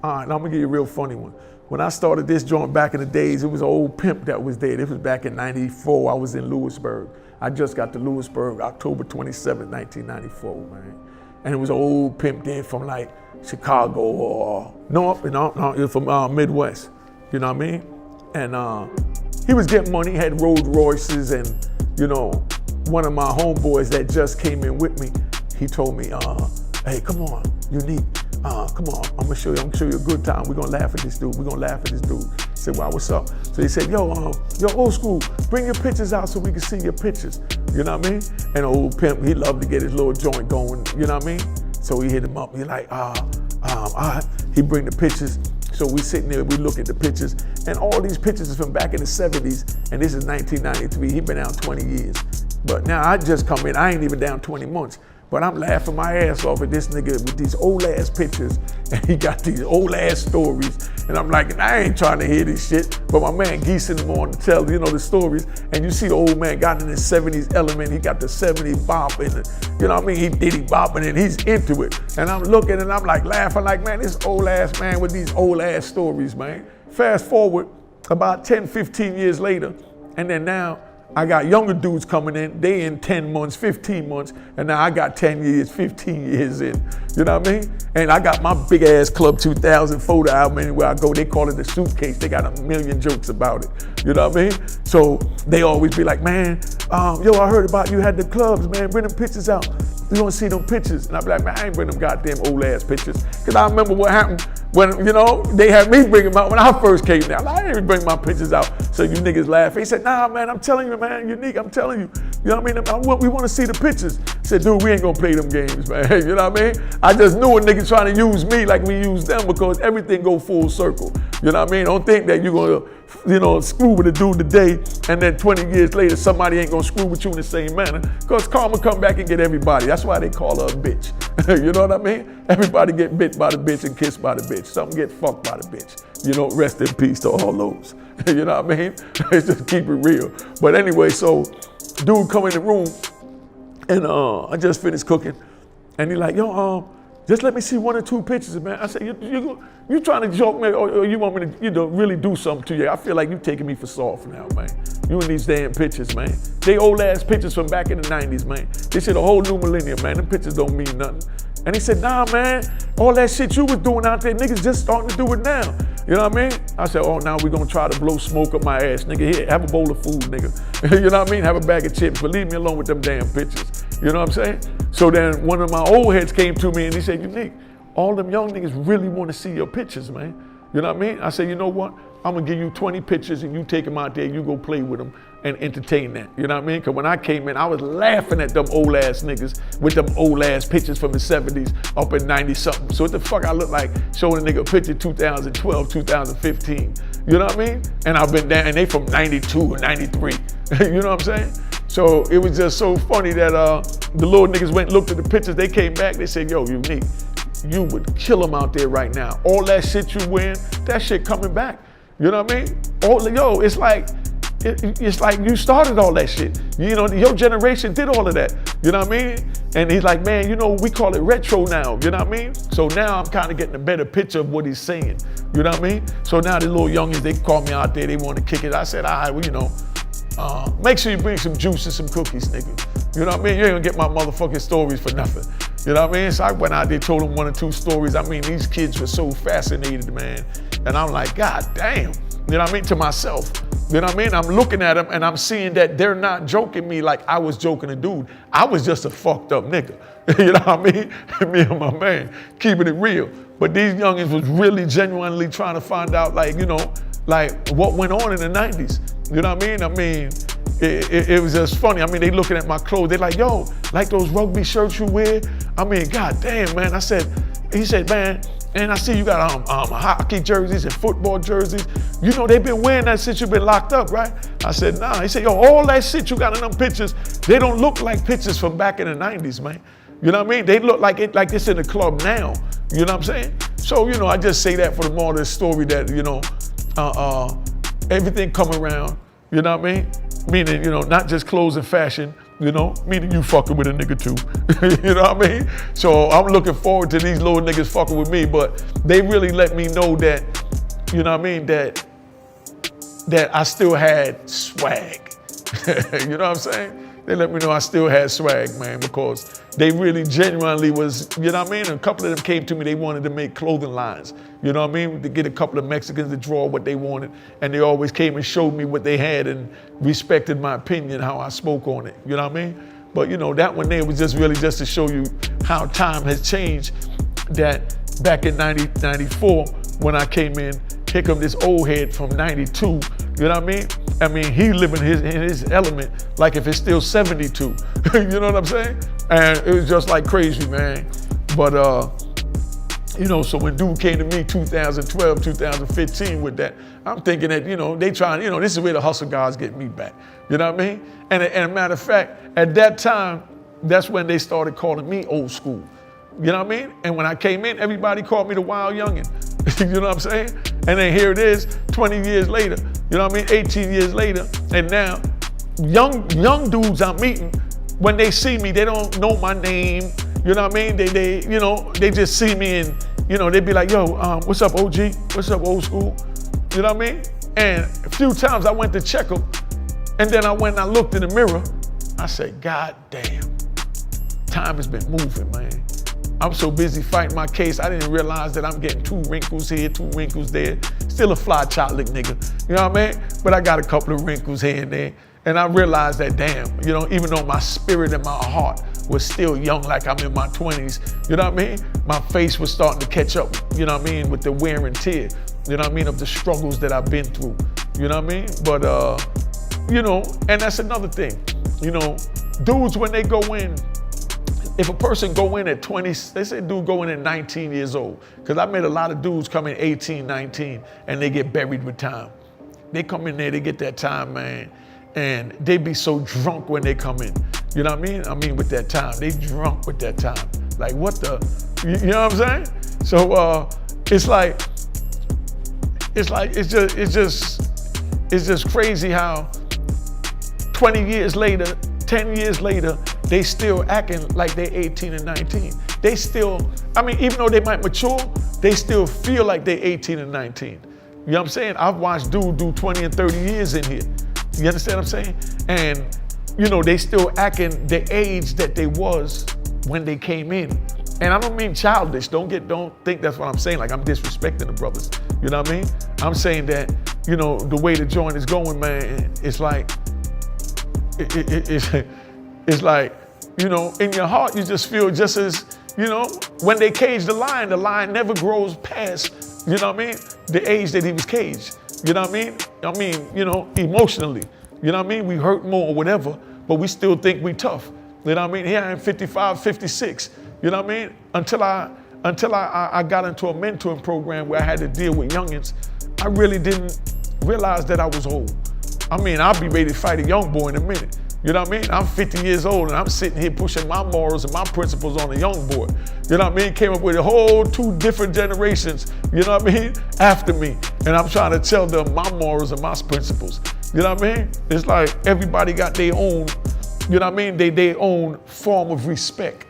All right, now I'm gonna give you a real funny one. When I started this joint back in the days, it was an old pimp that was there. This was back in 94. I was in Lewisburg. I just got to Lewisburg October 27, 1994, man. And it was an old pimp there from like Chicago or no, it was from Midwest. You know what I mean? And he was getting money, had Rolls Royces, and you know, one of my homeboys that just came in with me, he told me, hey, come on, Unique. Come on, I'm gonna show you a good time. We're gonna laugh at this dude. I said, wow, what's up? So he said, yo, old school, bring your pictures out so we can see your pictures. You know what I mean? And old pimp, he loved to get his little joint going, you know what I mean? So he hit him up, he like, all right. He bring the pictures. So we sitting there, we look at the pictures, and all these pictures is from back in the 70s, and this is 1993. He been out 20 years. But now I just come in, I ain't even down 20 months. But I'm laughing my ass off at this nigga with these old ass pictures, and he got these old ass stories. And I'm like, I ain't trying to hear this shit. But my man Geese in the morning to tell, you know, the stories. And you see the old man got in his 70s element. He got the 70s bop in it. You know what I mean? He diddy bopping and he's into it. And I'm looking and I'm like laughing like, man, this old ass man with these old ass stories, man. Fast forward about 10, 15 years later, and then now, I got younger dudes coming in, they in 10 months, 15 months, and now I got 10 years, 15 years in, you know what I mean? And I got my big ass Club 2000 photo album anywhere I go, they call it a suitcase, they got a million jokes about it, you know what I mean? So they always be like, man, yo, I heard about you had the clubs, man, bring them pictures out. You don't see them pictures. And I be like, man, I ain't bring them goddamn old ass pictures. Cause I remember what happened when, you know, they had me bring them out when I first came down. I didn't even bring my pictures out. So you niggas laugh. He said, nah, man, I'm telling you, man, Unique, I'm telling you. You know what I mean? We want to see the pictures. I said, dude, we ain't gonna play them games, man. You know what I mean? I just knew a nigga trying to use me like we use them because everything go full circle. You know what I mean? Don't think that you're gonna, you know, screw with a dude today and then 20 years later somebody ain't gonna screw with you in the same manner because karma come back and get everybody. That's why they call her a bitch. You know what I mean? Everybody get bit by the bitch and kissed by the bitch. Some get fucked by the bitch. You know, rest in peace to all those. You know what I mean? Just keep it real. But anyway, so dude come in the room and I just finished cooking and he like, yo, just let me see 1 or 2 pictures, man. I said, you trying to joke, man, or you want me to, you know, really do something to you? I feel like you taking me for soft now, man. You in these damn pictures, man. They old ass pictures from back in the 90s, man. This shit a whole new millennium, man. Them pictures don't mean nothing. And he said, nah, man, all that shit you was doing out there, niggas just starting to do it now. You know what I mean? I said, oh, now we gonna try to blow smoke up my ass, nigga. Here, have a bowl of food, nigga. You know what I mean? Have a bag of chips, but leave me alone with them damn pictures. You know what I'm saying? So then one of my old heads came to me and he said, Unique, all them young niggas really want to see your pictures, man. You know what I mean? I said, you know what? I'm gonna give you 20 pictures and you take them out there, you go play with them and entertain that. You know what I mean? Cause when I came in, I was laughing at them old ass niggas with them old ass pictures from the 70s up in 90 something. So what the fuck I look like showing a nigga a picture 2012, 2015. You know what I mean? And I've been down, and they from 92 or 93. You know what I'm saying? So it was just so funny that the little niggas went and looked at the pictures, they came back, they said, yo, Unique, you would kill them out there right now. All that shit you wearing, that shit coming back. You know what I mean? Yo, it's like you started all that shit. You know, your generation did all of that. You know what I mean? And he's like, man, you know, we call it retro now. You know what I mean? So now I'm kind of getting a better picture of what he's saying. You know what I mean? So now the little youngins, they call me out there, they want to kick it. I said, all right, well, you know, make sure you bring some juice and some cookies, nigga. You know what I mean? You ain't gonna get my motherfucking stories for nothing. You know what I mean? So I went out there, told them 1 or 2 stories. I mean, these kids were so fascinated, man. And I'm like, God damn. You know what I mean? To myself. You know what I mean? I'm looking at them and I'm seeing that they're not joking me like I was joking a dude. I was just a fucked up nigga. You know what I mean? Me and my man, keeping it real. But these youngins was really genuinely trying to find out, like, you know, like what went on in the 90s. You know what I mean? I mean, it was just funny. I mean, they looking at my clothes. They like, yo, like those rugby shirts you wear? I mean, God damn, man. He said, man, and I see you got hockey jerseys and football jerseys. You know, they've been wearing that since you've been locked up, right? I said, nah. He said, yo, all that shit you got in them pictures, they don't look like pictures from back in the 90s, man. You know what I mean? They look like it's in the club now. You know what I'm saying? So, you know, I just say that for the moral of the story that, you know, everything come around, you know what I mean? Meaning, you know, not just clothes and fashion, You know, meaning you fucking with a nigga too. You know what I mean? So I'm looking forward to these little niggas fucking with me, but they really let me know that, you know what I mean, that I still had swag. You know what I'm saying? They let me know I still had swag, man, because they really genuinely was, you know what I mean? A couple of them came to me, they wanted to make clothing lines. You know what I mean? To get a couple of Mexicans to draw what they wanted. And they always came and showed me what they had and respected my opinion, how I spoke on it. You know what I mean? But you know, that one there was just really just to show you how time has changed. That back in 94, when I came in, here come this old head from 92. You know what I mean? I mean, he living in his element like if it's still 72. You know what I'm saying? And it was just like crazy, man. But, you know, so when dude came to me 2012, 2015 with that, I'm thinking that, you know, they trying, you know, this is where the hustle guys get me back. You know what I mean? And a matter of fact, at that time, that's when they started calling me old school. You know what I mean? And when I came in, everybody called me the wild youngin'. You know what I'm saying? And then here it is, 20 years later, you know what I mean? 18 years later, and now young dudes I'm meeting, when they see me, they don't know my name. You know what I mean? They you know, they just see me and, you know, they be like, yo, what's up, OG? What's up, old school? You know what I mean? And a few times I went to check them, and then I went and I looked in the mirror. I said, God damn, time has been moving, man. I'm so busy fighting my case, I didn't realize that I'm getting 2 wrinkles here, 2 wrinkles there. Still a fly chocolate nigga, you know what I mean? But I got a couple of wrinkles here and there. And I realized that, damn, you know, even though my spirit and my heart was still young like I'm in my 20s, you know what I mean? My face was starting to catch up, you know what I mean, with the wear and tear, you know what I mean, of the struggles that I've been through, you know what I mean? But, you know, and that's another thing, you know, dudes when they go in, if a person go in at 20, they say dude go in at 19 years old, because I met a lot of dudes come in 18, 19, and they get buried with time. They come in there, they get that time, man, and they be so drunk when they come in. You know what I mean? I mean with that time, they drunk with that time. Like what the, you know what I'm saying? So it's just crazy how 20 years later, 10 years later, they still acting like they're 18 and 19. They still, I mean, even though they might mature, they still feel like they're 18 and 19. You know what I'm saying? I've watched dudes do 20 and 30 years in here. You understand what I'm saying? And, you know, they still acting the age that they was when they came in. And I don't mean childish. Don't think that's what I'm saying. Like I'm disrespecting the brothers. You know what I mean? I'm saying that, you know, the way the joint is going, man, it's like, it's like, you know, in your heart, you just feel just as, you know, when they cage the lion never grows past, you know what I mean, the age that he was caged. You know what I mean? I mean, you know, emotionally, you know what I mean? We hurt more or whatever, but we still think we tough. You know what I mean? Here I am 55, 56, you know what I mean? Until I got into a mentoring program where I had to deal with youngins, I really didn't realize that I was old. I mean, I'll be ready to fight a young boy in a minute. You know what I mean? I'm 50 years old and I'm sitting here pushing my morals and my principles on a young boy. You know what I mean? Came up with a whole 2 different generations, you know what I mean, after me. And I'm trying to tell them my morals and my principles. You know what I mean? It's like everybody got their own, you know what I mean, their own form of respect.